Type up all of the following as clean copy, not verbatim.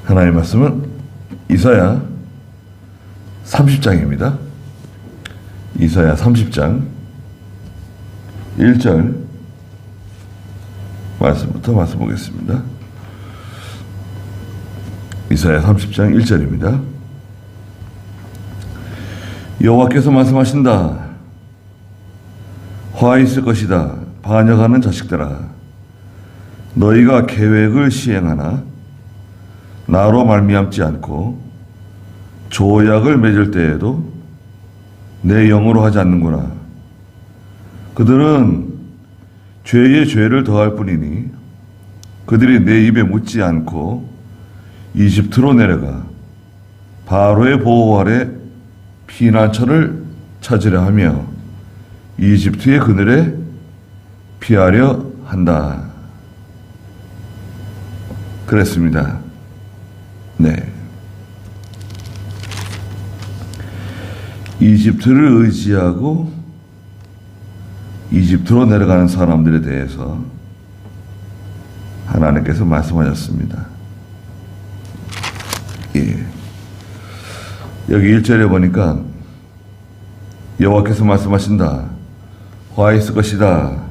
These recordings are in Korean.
하나님의 말씀은 이사야 30장입니다. 이사야 30장 1절 말씀부터 말씀 보겠습니다. 이사야 30장 1절입니다. 여호와께서 말씀하신다. 화 있을 것이다. 반역하는 자식들아, 너희가 계획을 시행하나 나로 말미암지 않고 조약을 맺을 때에도 내 영으로 하지 않는구나. 그들은 죄에 죄를 더할 뿐이니 그들이 내 입에 묻지 않고 이집트로 내려가 바로의 보호 아래 피난처를 찾으려 하며 이집트의 그늘에 피하려 한다. 그랬습니다. 네. 이집트를 의지하고 이집트로 내려가는 사람들에 대해서 하나님께서 말씀하셨습니다. 예. 여기 1절에 보니까 여호와께서 말씀하신다. 화 있을 것이다.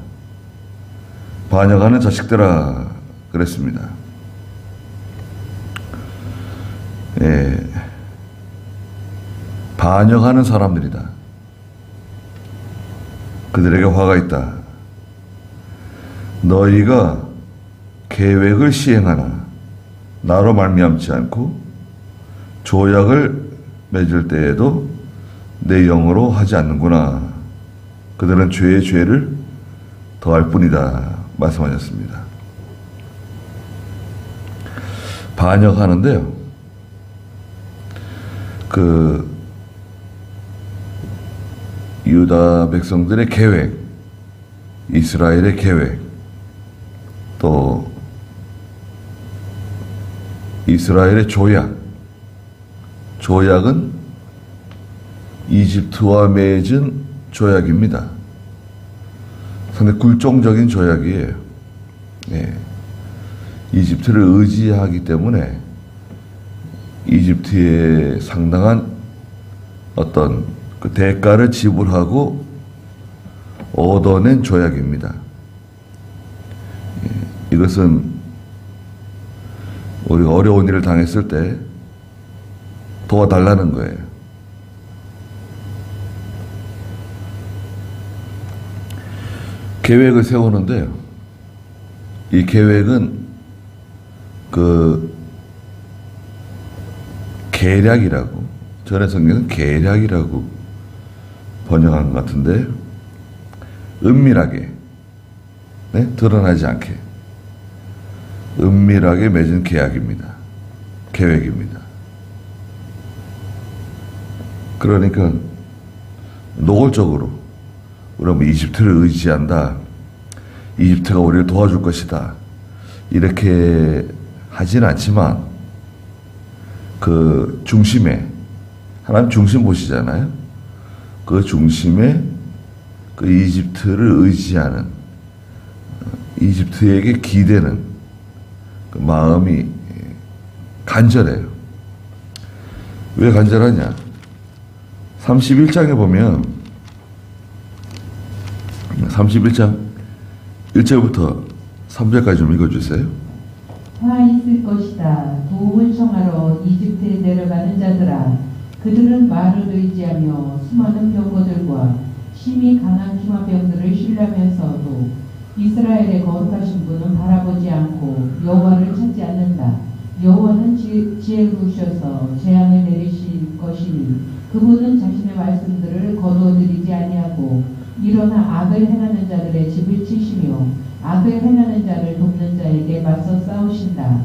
반역하는 자식들아, 그랬습니다. 예. 반역하는 사람들이다. 그들에게 화가 있다. 너희가 계획을 시행하나 나로 말미암지 않고 조약을 맺을 때에도 내 영으로 하지 않는구나. 그들은 죄의 죄를 더할 뿐이다. 말씀하셨습니다. 반역하는데요. 유다 백성들의 계획, 이스라엘의 계획, 또 이스라엘의 조약은 이집트와 맺은 조약입니다. 상당히 굴종적인 조약이에요. 네. 이집트를 의지하기 때문에 이집트에 상당한 어떤 그 대가를 지불하고 얻어낸 조약입니다. 이것은 우리가 어려운 일을 당했을 때 도와달라는 거예요. 계획을 세우는데요. 이 계획은 계략이라고, 전에 성경은 계략이라고 번역한 것 같은데, 은밀하게, 네? 드러나지 않게 은밀하게 맺은 계약입니다. 계획입니다. 그러니까 노골적으로 우리가 이집트를 의지한다, 이집트가 우리를 도와줄 것이다, 이렇게 하진 않지만 그 중심에, 하나님 중심 보시잖아요. 그 중심에 그 이집트를 의지하는, 이집트에게 기대는 그 마음이 간절해요. 왜 간절하냐? 31장에 보면 31장 1절부터 3절까지 좀 읽어주세요. 화 있을 것이다. 도움을 청하러 이집트에 내려가는 자들아, 그들은 말을 의지하며 수많은 병거들과 심히 강한 기마병들을 신뢰하면서도 이스라엘의 거룩하신 분은 바라보지 않고 여호와를 찾지 않는다. 여호와는 지혜로우셔서 재앙을 내리실 것이니 그분은 자신의 말씀들을 거두어들이지 아니하고 일어나 악을 행하는 자들의 집을 치시며 악을 행하는 자를 돕는 자에게 맞서 싸우신다.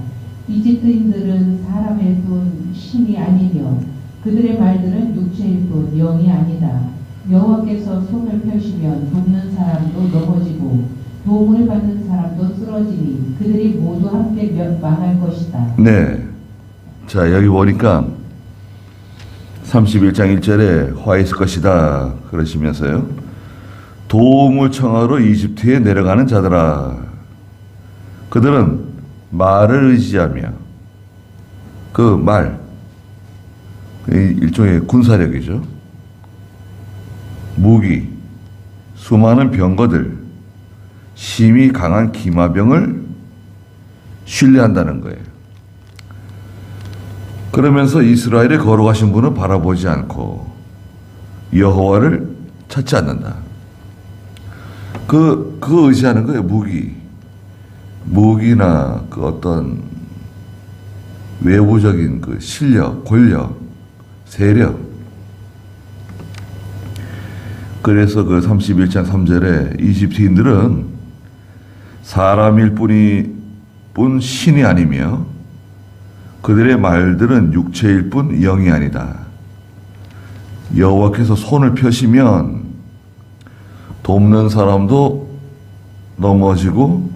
이집트인들은 사람의 뿐 신이 아니며 그들의 말들은 육체일 뿐 영이 아니다. 여호와께서 손을 펴시면 돕는 사람도 넘어지고 도움을 받는 사람도 쓰러지니 그들이 모두 함께 망할 것이다. 네. 자, 여기 보니까 31장 1절에 화 있을 것이다 그러시면서요, 도움을 청하러 이집트에 내려가는 자들아, 그들은 말을 의지하며 그 말, 일종의 군사력이죠. 무기, 수많은 병거들, 심히 강한 기마병을 신뢰한다는 거예요. 그러면서 이스라엘에 거룩하신 분을 바라보지 않고 여호와를 찾지 않는다. 그 의지하는 거예요. 무기나 그 어떤 외부적인 그 실력, 권력, 세력. 그래서 그 31장 3절에 이집트인들은 사람일 뿐 신이 아니며 그들의 말들은 육체일 뿐 영이 아니다. 여호와께서 손을 펴시면 돕는 사람도 넘어지고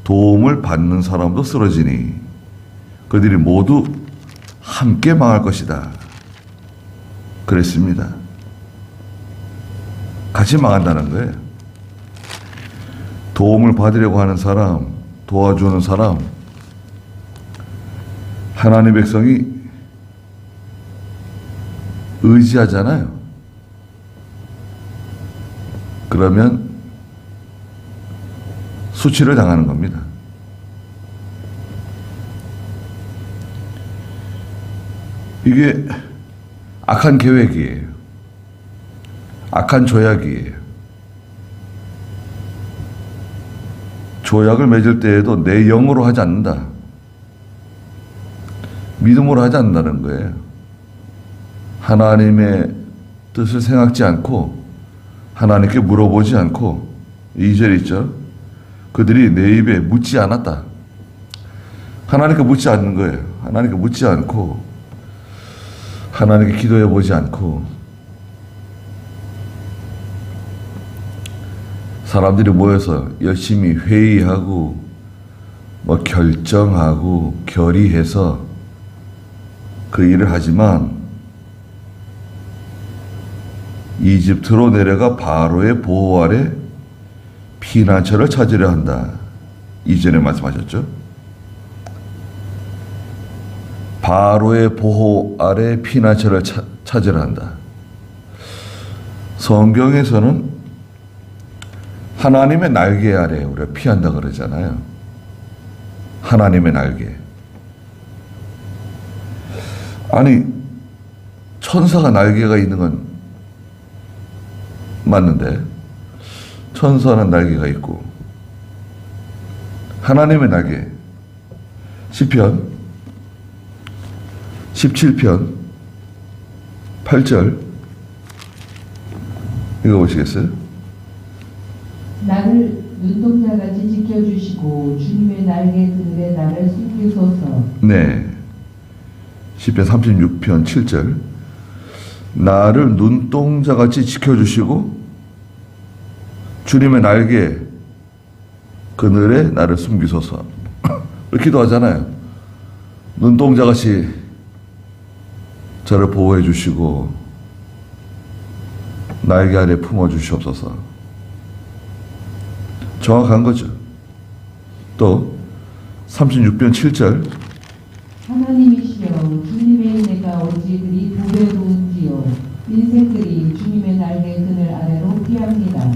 도움을 받는 사람도 쓰러지니 그들이 모두 함께 망할 것이다. 그랬습니다. 같이 망한다는 거예요. 도움을 받으려고 하는 사람, 도와주는 사람, 하나님의 백성이 의지하잖아요. 그러면 수치를 당하는 겁니다. 이게 악한 계획이에요. 악한 조약이에요. 조약을 맺을 때에도 내 영으로 하지 않는다. 믿음으로 하지 않는다는 거예요. 하나님의 뜻을 생각지 않고 하나님께 물어보지 않고 2절 있죠. 그들이 내 입에 묻지 않았다. 하나님께 묻지 않는 거예요. 하나님께 묻지 않고 하나님께 기도해 보지 않고 사람들이 모여서 열심히 회의하고 결정하고 결의해서 그 일을 하지만 이집트로 내려가 바로의 보호 아래 피난처를 찾으려 한다. 이전에 말씀하셨죠? 바로의 보호 아래 피난처를 찾으려 한다. 성경에서는 하나님의 날개 아래 우리가 피한다 그러잖아요. 하나님의 날개. 아니, 천사가 날개가 있는 건 맞는데, 천사는 날개가 있고, 하나님의 날개. 시편 17편 8절 읽어보시겠어요? 나를 눈동자같이 지켜주시고 주님의 날개 그늘에 나를 숨기소서. 네. 시편 36편 7절 나를 눈동자같이 지켜주시고 주님의 날개 그늘에 나를 숨기소서. 기도하잖아요. 눈동자같이 저를 보호해 주시고 날개 아래 품어 주시옵소서. 정확한 거죠. 또 36편 7절 하나님이시여 주님의 은혜가 어찌 그리 보배로운지요. 인생들이 주님의 날개 그늘 아래로 피합니다.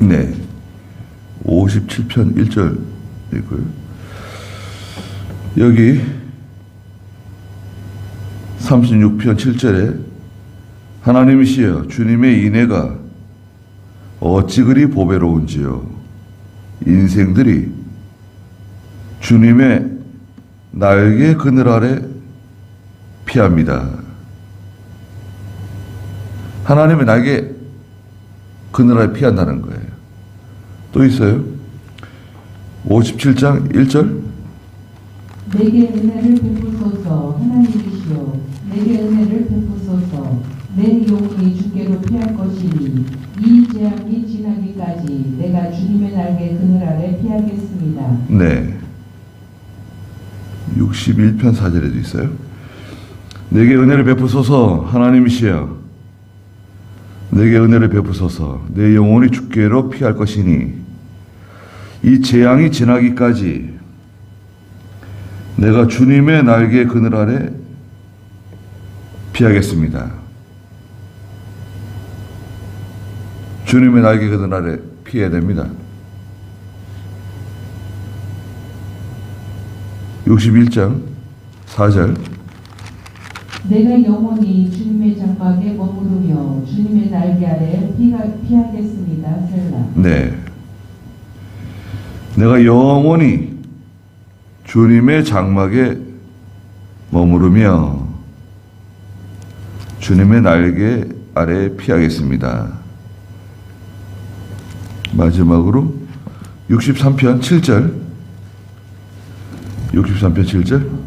네. 57편 1절이고요. 여기 36편 7절에 하나님이시여 주님의 인애가 어찌 그리 보배로운지요. 인생들이 주님의 날개 그늘 아래 피합니다. 하나님의 날개 그늘 아래 피한다는 거예요. 또 있어요. 57장 1절 내게 은혜를 베푸소서. 하나님이시여 내게 은혜를 베푸소서. 내 영혼이 주께로 피할 것이니 이 재앙이 지나기까지 내가 주님의 날개 그늘 아래 피하겠습니다. 네. 61편 4절에도 있어요. 내게 은혜를 베푸소서. 하나님이시여 내게 은혜를 베푸소서. 내 영혼이 주께로 피할 것이니 이 재앙이 지나기까지 내가 주님의 날개 그늘 아래 피하겠습니다. 주님의 날개 그늘 아래 피해야 됩니다. 61장 4절. 내가 영원히 주님의 장막에 머무르며 주님의 날개 아래 피하겠습니다. 셀라. 네. 내가 영원히 주님의 장막에 머무르며 주님의 날개 아래 피하겠습니다. 마지막으로 63편 7절. 63편 7절.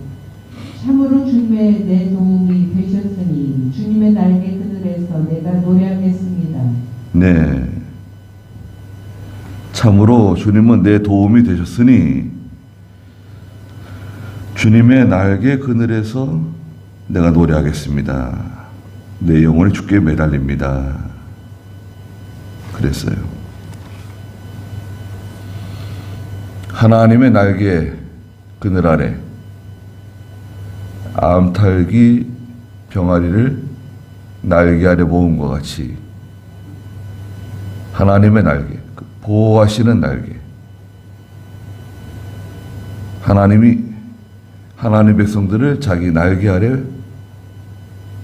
참으로 주님의 내 도움이 되셨으니 주님의 날개 그늘에서 내가 노래하겠습니다. 네. 참으로 주님은 내 도움이 되셨으니 주님의 날개 그늘에서 내가 노래하겠습니다. 내 영혼이 주께 매달립니다. 그랬어요. 하나님의 날개 그늘 아래 암탉이 병아리를 날개 아래 모음과 같이 하나님의 날개, 보호하시는 날개, 하나님이 하나님 백성들을 자기 날개 아래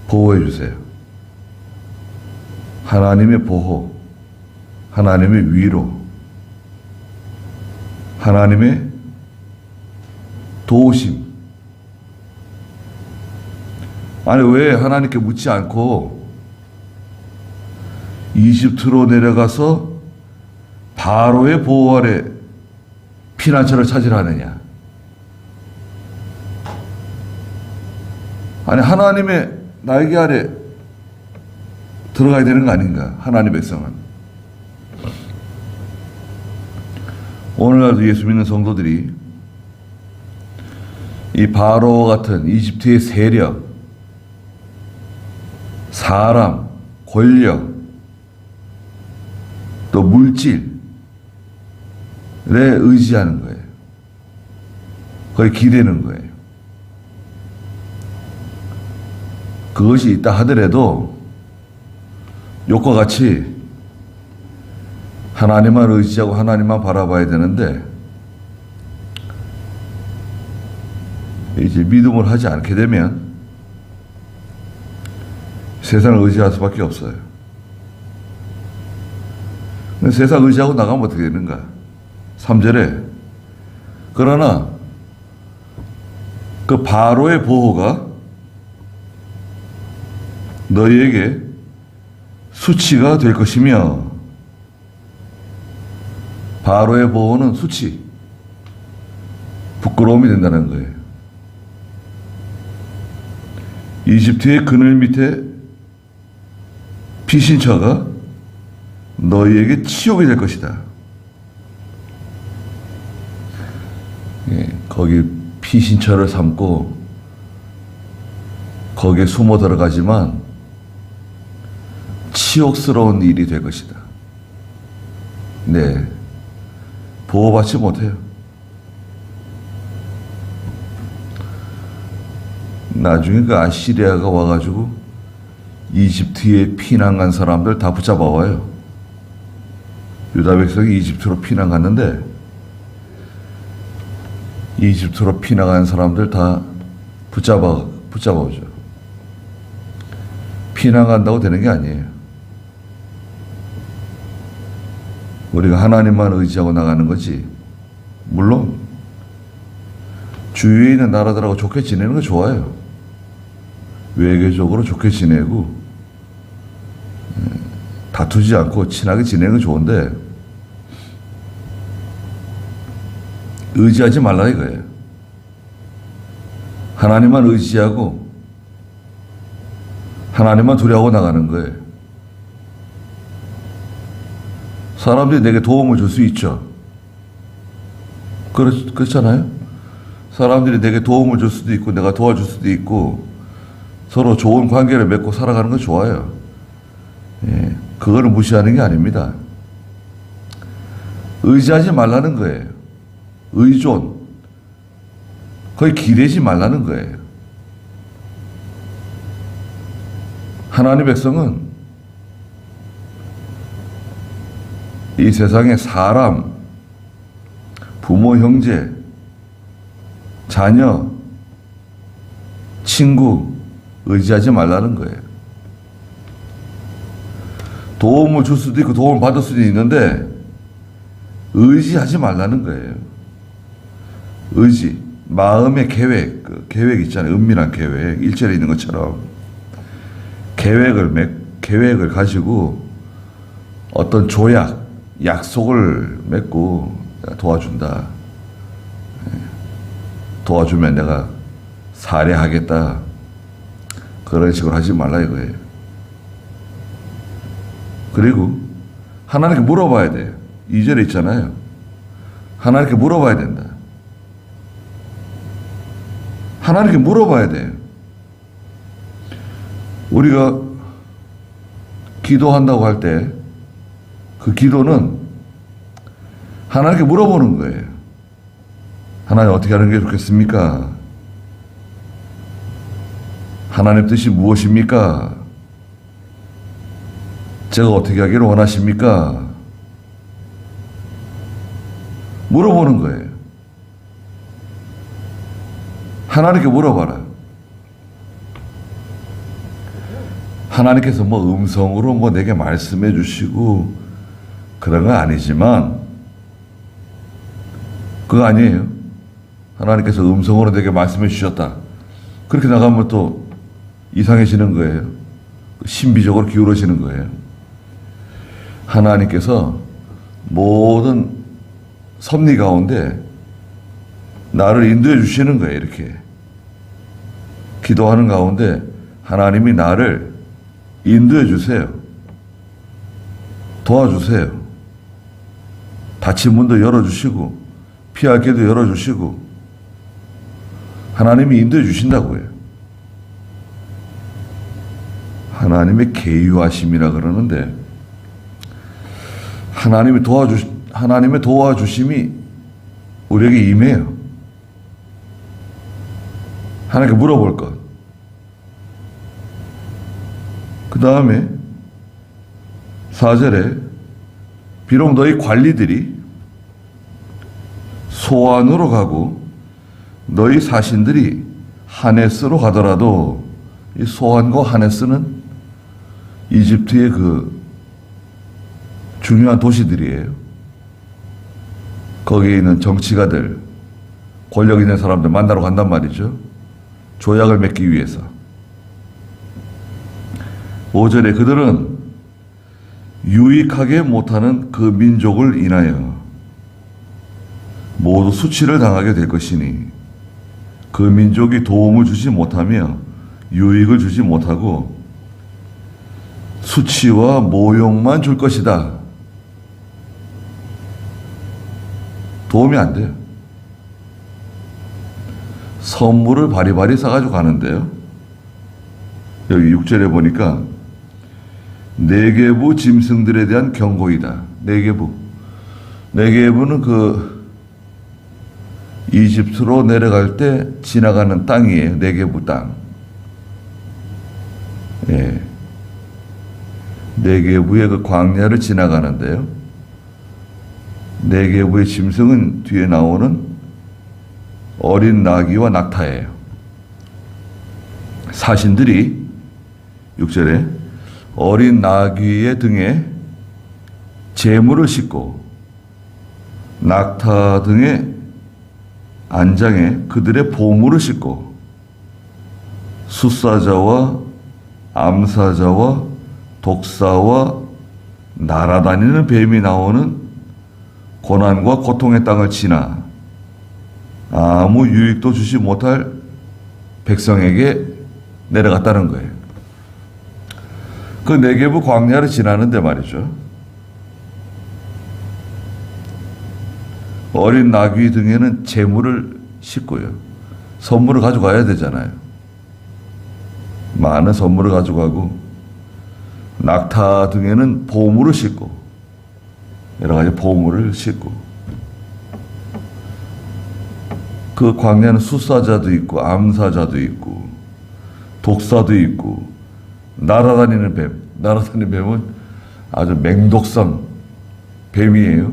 보호해 주세요. 하나님의 보호, 하나님의 위로, 하나님의 도우심. 아니 왜 하나님께 묻지 않고 이집트로 내려가서 바로의 보호 아래 피난처를 찾으려 하느냐? 아니 하나님의 날개 아래 들어가야 되는 거 아닌가? 하나님 백성은. 오늘날도 예수 믿는 성도들이 이 바로와 같은 이집트의 세력, 사람, 권력, 또 물질에 의지하는 거예요. 거기에 기대는 거예요. 그것이 있다 하더라도 욕과 같이 하나님만 의지하고 하나님만 바라봐야 되는데 이제 믿음을 하지 않게 되면 세상을 의지할 수밖에 없어요. 근데 세상 의지하고 나가면 어떻게 되는가? 3절에 그러나 그 바로의 보호가 너희에게 수치가 될 것이며, 바로의 보호는 수치, 부끄러움이 된다는 거예요. 이집트의 그늘 밑에 피신처가 너희에게 치욕이 될 것이다. 거기 피신처를 삼고 거기에 숨어 들어가지만 치욕스러운 일이 될 것이다. 네, 보호받지 못해요. 나중에 그 아시리아가 와가지고 이집트에 피난 간 사람들 다 붙잡아 와요. 유다 백성이 이집트로 피난 갔는데 이집트로 피난 간 사람들 다 붙잡아 오죠. 피난 간다고 되는 게 아니에요. 우리가 하나님만 의지하고 나가는 거지. 물론 주위에 있는 나라들하고 좋게 지내는 거 좋아요. 외교적으로 좋게 지내고 다투지 않고 친하게 지내는 거 좋은데 의지하지 말라 이거예요. 하나님만 의지하고 하나님만 두려워하고 나가는 거예요. 사람들이 내게 도움을 줄 수 있죠. 그렇잖아요? 사람들이 내게 도움을 줄 수도 있고 내가 도와줄 수도 있고 서로 좋은 관계를 맺고 살아가는 거 좋아요. 예, 그거를 무시하는 게 아닙니다. 의지하지 말라는 거예요. 의존. 거의 기대지 말라는 거예요. 하나님 백성은 이 세상에 사람, 부모, 형제, 자녀, 친구 의지하지 말라는 거예요. 도움을 줄 수도 있고 도움을 받을 수도 있는데 의지하지 말라는 거예요. 의지, 마음의 계획, 그 계획 있잖아요. 은밀한 계획, 일절에 있는 것처럼 계획을 가지고 어떤 조약, 약속을 맺고 도와준다. 도와주면 내가 살해하겠다. 그런 식으로 하지 말라 이거예요. 그리고 하나님께 물어봐야 돼요. 2절에 있잖아요. 하나님께 물어봐야 된다. 하나님께 물어봐야 돼요. 우리가 기도한다고 할 때 그 기도는 하나님께 물어보는 거예요. 하나님 어떻게 하는 게 좋겠습니까? 하나님 뜻이 무엇입니까? 제가 어떻게 하기를 원하십니까? 물어보는 거예요. 하나님께 물어봐라. 하나님께서 뭐 음성으로 뭐 내게 말씀해 주시고 그런 건 아니지만 그거 아니에요. 하나님께서 음성으로 내게 말씀해 주셨다. 그렇게 나가면 또 이상해지는 거예요. 신비적으로 기울어지는 거예요. 하나님께서 모든 섭리 가운데 나를 인도해 주시는 거예요. 이렇게 기도하는 가운데 하나님이 나를 인도해 주세요. 도와주세요. 닫힌 문도 열어주시고 피할 길도 열어주시고 하나님이 인도해 주신다고요. 하나님의 계유하심이라 그러는데 하나님의 도와주심이 우리에게 임해요. 하나님께 물어볼 것. 그 다음에 4절에 비록 너희 관리들이 소안으로 가고 너희 사신들이 하네스로 가더라도 이 소안과 하네스는 이집트의 그 중요한 도시들이에요. 거기에 있는 정치가들, 권력 있는 사람들 만나러 간단 말이죠. 조약을 맺기 위해서. 5절에 그들은 유익하게 못하는 그 민족을 인하여 모두 수치를 당하게 될 것이니 그 민족이 도움을 주지 못하며 유익을 주지 못하고 수치와 모욕만 줄 것이다. 도움이 안 돼요. 선물을 바리바리 싸가지고 가는데요. 여기 6절에 보니까 네게부 짐승들에 대한 경고이다. 네게부는 그 이집트로 내려갈 때 지나가는 땅이에요. 네게부 땅. 예. 네게부의 그 광야를 지나가는데요. 네게부의 짐승은 뒤에 나오는 어린 나귀와 낙타예요. 사신들이 6절에 어린 나귀의 등에 재물을 싣고 낙타 등의 안장에 그들의 보물을 싣고 숫사자와 암사자와 독사와 날아다니는 뱀이 나오는 고난과 고통의 땅을 지나 아무 유익도 주지 못할 백성에게 내려갔다는 거예요. 그 네게부 광야를 지나는데 말이죠. 어린 나귀 등에는 재물을 싣고요. 선물을 가져가야 되잖아요. 많은 선물을 가져가고 낙타 등에는 보물을 싣고 여러 가지 보물을 싣고 그 광야는 수사자도 있고 암사자도 있고 독사도 있고 날아다니는 뱀. 날아다니는 뱀은 아주 맹독성 뱀이에요.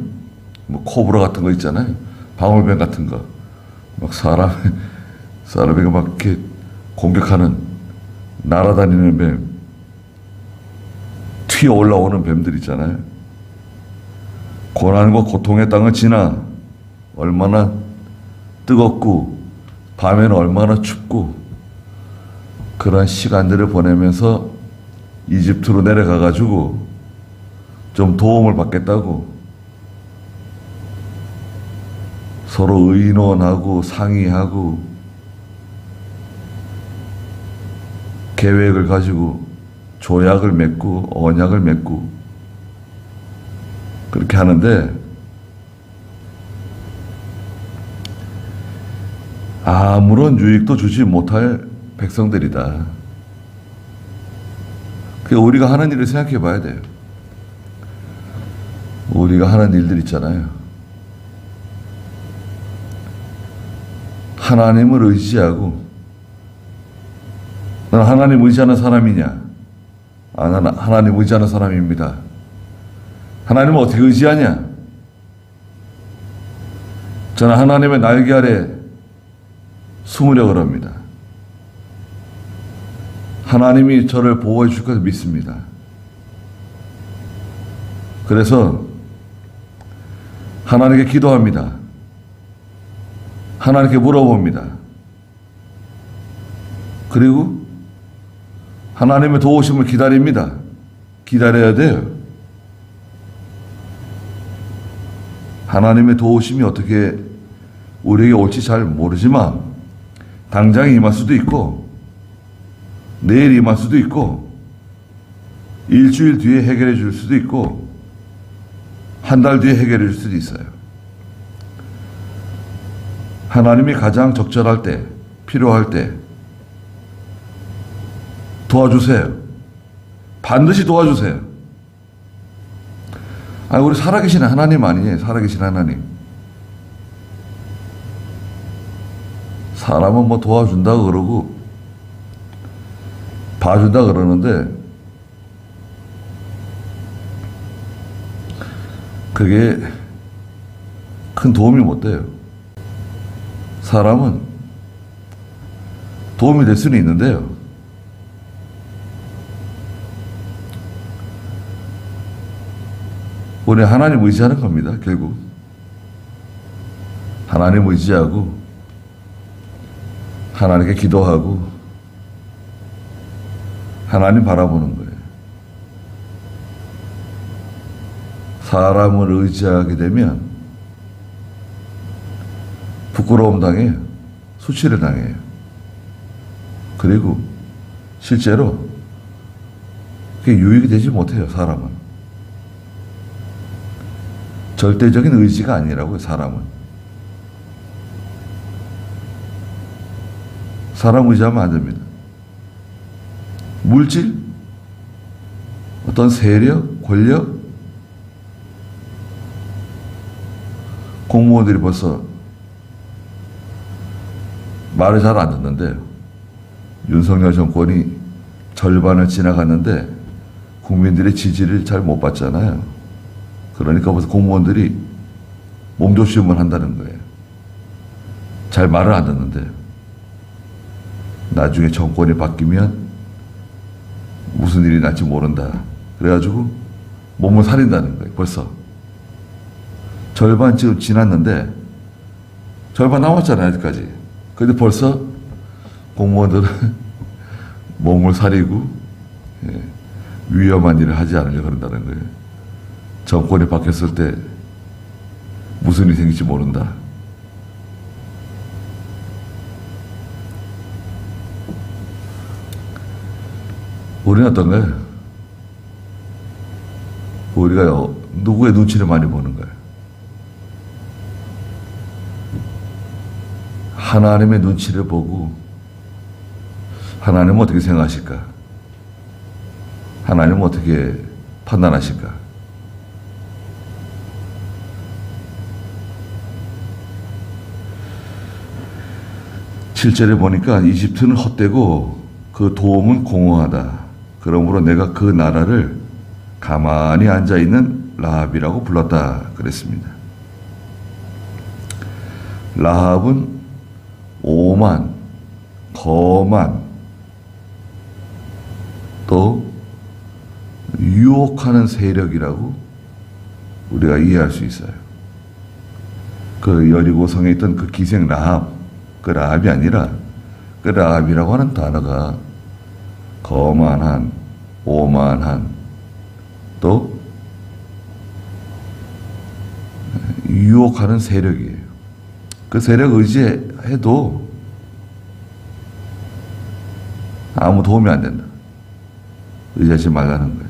뭐 코브라 같은 거 있잖아요. 방울뱀 같은 거. 막 사람에게 막 이렇게 공격하는 날아다니는 뱀. 튀어 올라오는 뱀들 있잖아요. 고난과 고통의 땅을 지나 얼마나 뜨겁고 밤에는 얼마나 춥고 그런 시간들을 보내면서 이집트로 내려가가지고 좀 도움을 받겠다고 서로 의논하고 상의하고 계획을 가지고 조약을 맺고 언약을 맺고 그렇게 하는데 아무런 유익도 주지 못할 백성들이다. 그러니까 우리가 하는 일을 생각해 봐야 돼요. 우리가 하는 일들 있잖아요. 하나님을 의지하고 나는 하나님 의지하는 사람이냐? 나는 하나님 의지하는 사람입니다. 하나님을 어떻게 의지하냐? 저는 하나님의 날개 아래 숨으려고 합니다. 하나님이 저를 보호해 줄 것을 믿습니다. 그래서 하나님께 기도합니다. 하나님께 물어봅니다. 그리고 하나님의 도우심을 기다립니다. 기다려야 돼요. 하나님의 도우심이 어떻게 우리에게 올지 잘 모르지만 당장 임할 수도 있고 내일 임할 수도 있고 일주일 뒤에 해결해 줄 수도 있고 한 달 뒤에 해결해 줄 수도 있어요. 하나님이 가장 적절할 때, 필요할 때 도와주세요. 반드시 도와주세요. 우리 살아계신 하나님 아니에요. 살아계신 하나님. 사람은 뭐 도와준다고 그러고 봐준다 그러는데 그게 큰 도움이 못 돼요. 사람은 도움이 될 수는 있는데요. 우리 하나님 의지하는 겁니다. 결국 하나님 의지하고 하나님께 기도하고 하나님 바라보는 거예요. 사람을 의지하게 되면 부끄러움 당해요. 수치를 당해요. 그리고 실제로 그게 유익이 되지 못해요. 사람은. 절대적인 의지가 아니라고요. 사람은. 사람 의지하면 안 됩니다. 물질, 어떤 세력, 권력, 공무원들이 벌써 말을 잘 안 듣는데 윤석열 정권이 절반을 지나갔는데 국민들의 지지를 잘 못 받잖아요. 그러니까 벌써 공무원들이 몸조심을 한다는 거예요. 잘 말을 안 듣는데 나중에 정권이 바뀌면 무슨 일이 날지 모른다. 그래가지고 몸을 사린다는 거예요. 벌써. 절반 지금 지났는데 절반 남았잖아요. 아직까지. 근데 벌써 공무원들은 몸을 사리고 위험한 일을 하지 않으려고 그런다는 거예요. 정권이 바뀌었을 때 무슨 일이 생길지 모른다. 우리는 어떤가요? 우리가 누구의 눈치를 많이 보는 거예요? 하나님의 눈치를 보고 하나님은 어떻게 생각하실까? 하나님은 어떻게 판단하실까? 7절에 보니까 이집트는 헛되고 그 도움은 공허하다. 그러므로 내가 그 나라를 가만히 앉아있는 라합이라고 불렀다 그랬습니다. 라합은 오만, 거만, 또 유혹하는 세력이라고 우리가 이해할 수 있어요. 그 여리고성에 있던 그 기생 라합, 그 라합이 아니라 그 라합이라고 하는 단어가 거만한, 오만한, 또 유혹하는 세력이에요. 그 세력 의지해도 아무 도움이 안 된다. 의지하지 말라는 거예요.